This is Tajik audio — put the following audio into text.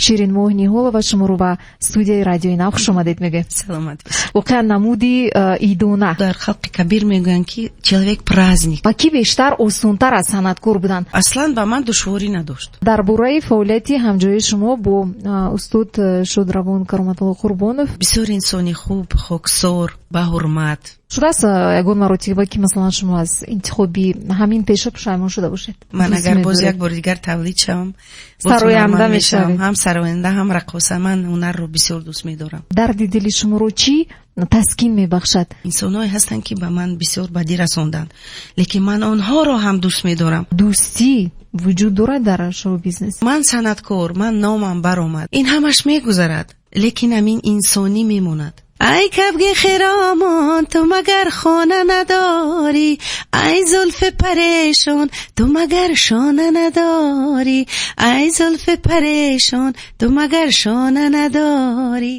شیرین موهنی‌هولова шуморо ба студияи радиои Нав хуш омадед мегӯем. Саломат бошед. воқеан намуди идона Дар халқи кабир мегӯянд ки человек праздник. ва ки бештар осонтар аз санъаткор буданд? Аслан ба ман душворӣ надошт. дар бораи фаъолияти ҳамҷоии шумо бо устод шодравон Кароматулло Қурбонов бисёр инсони хуб, хоксор, ба ҳурмат. шудааст ягон маротиба ки масалан шумо аз интихоби ҳамин пеша пушаймон шуда бошед? ман агар боз як бори дигар тавлид шавам, сароянда мешавед. ҳам сароянда, ҳам рақоса. ман ҳунарро бисёр дӯст медорам. дарди дили шуморо чӣ таскин мебахшад? инсонҳое ҳастанд ки ба ман бисёр бадӣ расонданд, лекин ман онҳоро ҳам дӯст медорам. дӯстӣ вуҷуд дорад дар шоу бизнес? ман санъаткор, ман номам баромад, ин ҳамаш мегузарад, лекин ҳамин инсонӣ мемонад. ای کبگ خرامان تو مگر خانه نداری، ای زلف پریشان تو مگر شانه نداری، ای زلف پریشان تو مگر شانه نداری.